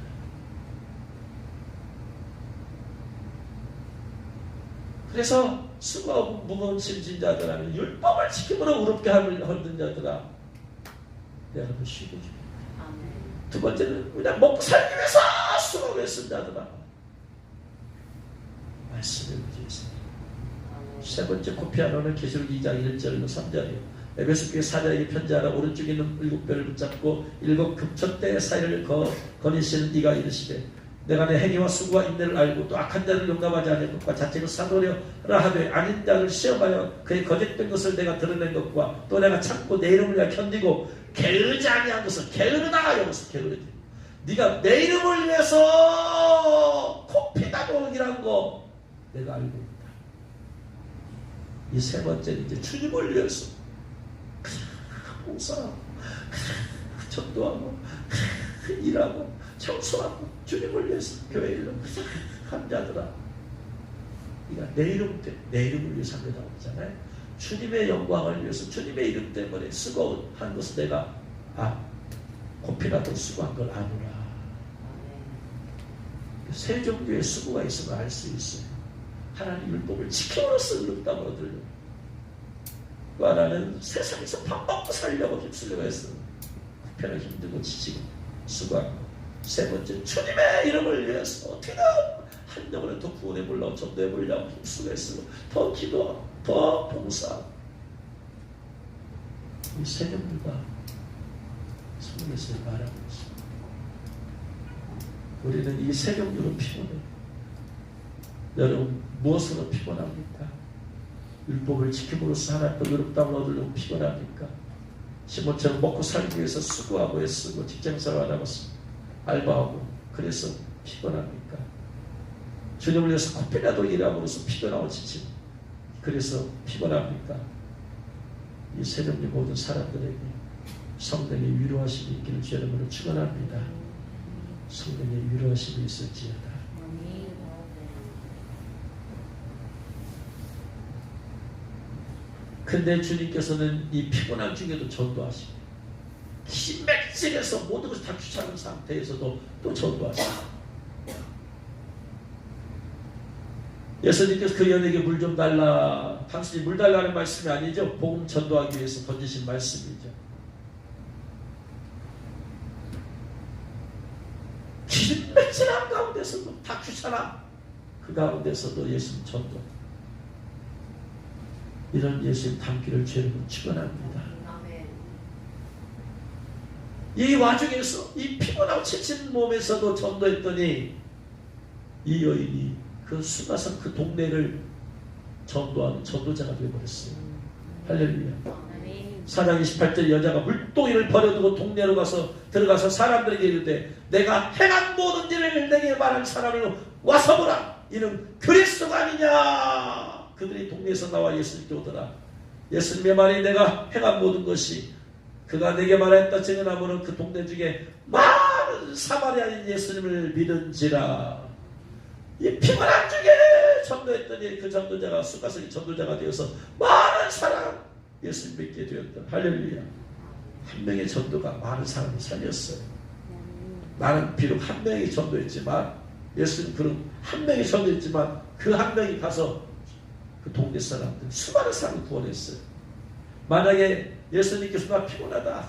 그래서 수고하고 무거운 짐진 자들아는 율법을 지킴으로 의롭게 하는 자들아 내가 너 쉬게 주겠다. 두 번째는 그냥 먹고 살기 위해서 수고를 했은 자들아 말씀을 의지해서. 세 번째 코피아노는 계시록 2장 1절로 3절이에요. 에베소 교회 사자에게 편지하라. 오른쪽에 있는 7별을 붙잡고 7 급천대의 사이를 거니시는 네가 이르시되 내가 내 행위와 수고와 인내를 알고 또 악한 자를 용납하지 않을 것과 자책을 사도하라 하되 아닌 자를 시험하여 그의 거짓된 것을 내가 드러낸 것과 또 내가 참고 내 이름을 위하여 견디고 게으르지 아니한 것을 게으르다 여기서 게으르지. 네가 내 이름을 위해서 코피다도 일한 거 내가 알고 있다. 이 세 번째는 이제 주님을 위해서 봉사하고 전도하고 일하고 청소하고 주님을 위해서 교회 일로 한 자들아 네가 내 이름을 위해서 한 거라고 하잖아요. 주님의 영광을 위해서 주님의 이름 때문에 수고한 것을 내가 코피라도 수고한 걸 아노라. 세 종류의 수고가 있으면 알 수 있어요. 하나님 율법을 지킴으로써 의롭다고 얻으려고. 또 하나는 세상에서 밥 먹고 살려고 힘쓰려고 했어. 편을 힘들고 지치고 수고하고. 세 번째 주님의 이름을 위해서 어떻게든 한 영혼을 더 구원해 보려고 전도해 보려고 힘쓰고 했어. 더 기도하고 더 봉사하고. 이 세 종류가 성경에서 말하고 있습니다. 우리는 이 세 종류로 피곤해. 여러분 무엇으로 피곤합니까? 율법을 지킴으로써 하나님 더 의롭다함을 얻으려고 피곤합니까? 시몬처럼 먹고 살기 위해서 수고하고 애쓰고 직장생활 하고 알바하고 그래서 피곤합니까? 주님을 위해서 코피라도 일함으로써 피곤하고 지친 그래서 피곤합니까? 이 세 종류 모든 사람들에게 성령의 위로하심이 있기를 주 여러분을 축원합니다. 성령의 위로하심이 있을지어다. 근데 주님께서는 이 피곤함 중에도 전도하시고 기맥질해서 모든 것이 다 귀찮은 상태에서도 또 전도하시고 예수님께서 그 여인에게 물 좀 달라 당신이 물 달라는 말씀이 아니죠. 복음 전도하기 위해서 던지신 말씀이죠. 기맥질한 가운데서도 다 귀찮아 그 가운데서도 예수님 전도 이런 예수님 닮기를 주님을 축원합니다. 이 와중에서 이 피곤하고 지친 몸에서도 전도했더니 이 여인이 그 수가성 그 동네를 전도하는 전도자가 되어버렸어요. 할렐루야. 4장 28절 여자가 물동이를 버려두고 동네로 들어가서 사람들에게 이르되 내가 행한 모든 일을 내게 말한 사람을 와서 보라. 이는 그리스도가 아니냐. 그들이 동네에서 나와 예수님께 오더라. 예수님의 말이 내가 행한 모든 것이 그가 내게 말했다 증언하므로 그 동네 중에 많은 사마리아인 예수님을 믿은지라. 이 피곤한 중에 전도했더니 그 전도자가 쑥가성이 전도자가 되어서 많은 사람 예수님 믿게 되었다. 할렐루야. 한 명의 전도가 많은 사람을 살렸어요. 나는 비록 한 명이 전도했지만 예수님 그런 한 명이 전도했지만 그 한 명이 가서 그 동네 사람들 수많은 사람을 구원했어요. 만약에 예수님께서 나 피곤하다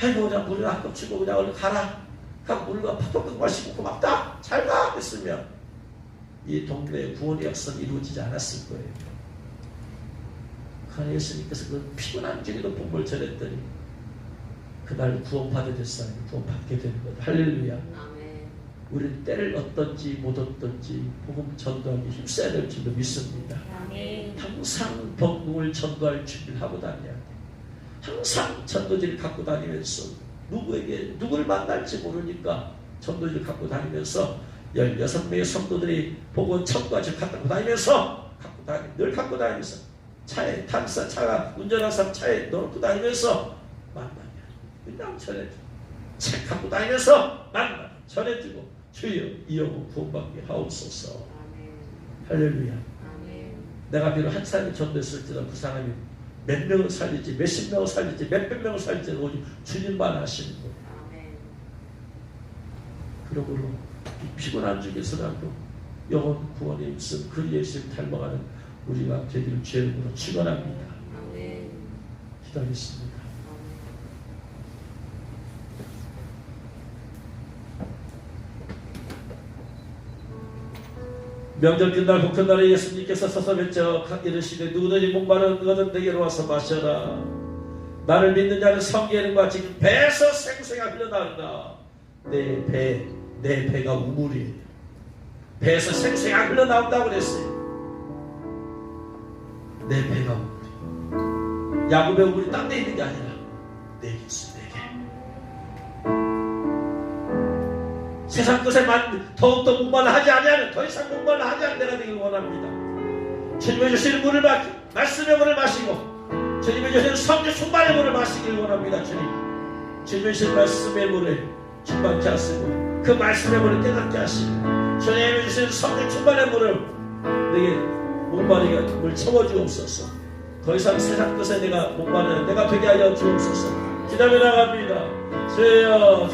아이고 그냥 물을 한 컵 주고 그냥 얼른 가라. 그냥 물과 팍팍 마시고 고맙다 잘 가 했으면 이 동네의 구원의 역사는 이루어지지 않았을 거예요. 그러나 예수님께서 그 피곤한 길에도 복음을 전했더니 그날 구원받게 됐어요. 구원받게 되는 것. 할렐루야. 아멘. 우리는 때를 얻든지 못 얻든지 복음 전도하기 힘써야 될 줄로 믿습니다. 아멘. 항상 복음을 전도할 준비를 하고 다녀야 돼. 항상 전도지를 갖고 다니면서 누구를 만날지 모르니까 전도지를 갖고 다니면서 16명의 성도들이 복음 전도지를 갖고 다니면서 늘 갖고 다니면서 차에 탄사 차가 운전하는 사람 차에 넣고 다니면서 만나면 그냥 전해주고 책 갖고 다니면서 만나면 전해주고 주여 이 영혼 구원받게 하옵소서. 아멘. 할렐루야. 아멘. 내가 비록 한 사람이 전도했을지라도 그 사람이 몇 명을 살릴지 몇십 명을 살릴지 몇백 명을 살릴지 오직 주님만 아시는 거예요. 아멘. 그러므로 이 피곤한 중에서라도 영혼 구원에 있어 그 예수를 닮아가는 우리가 되기를 주의 이름으로 축원합니다. 아멘. 기도하겠습니다. 명절 끝날 복편날에 예수님께서 서서 외쳐 이르시되 누구든지 목마른 너는 내게로 와서 마셔라. 나를 믿는 자는 성경과 지금 배에서 생수가 흘러나온다. 내 배가 우물이에요. 배에서 생수가 흘러나온다고 그랬어요. 내 배가 우물이. 야곱의 우물이 딴 데 있는 게 아니라 내게 있어. 내게. 세상 것에만 더욱더 목말라 하지 아니하는 더 이상 목말라 하지 않는 내가 되길 원합니다. 주님의 주시는 물을 말씀의 물을 마시고 주님의 주시는 성령 충만의 물을 마시길 원합니다. 주님의 주시는 말씀의 물을 충만케 하시고 그 말씀의 물을 깨닫게 하시고 주님의 주시는 성령 충만의 물을 내게 목마르게 물 채워주옵소서. 더 이상 세상 것에 내가 목마르는 내가 되게 하여 주옵소서. 기다려 나갑니다. 주여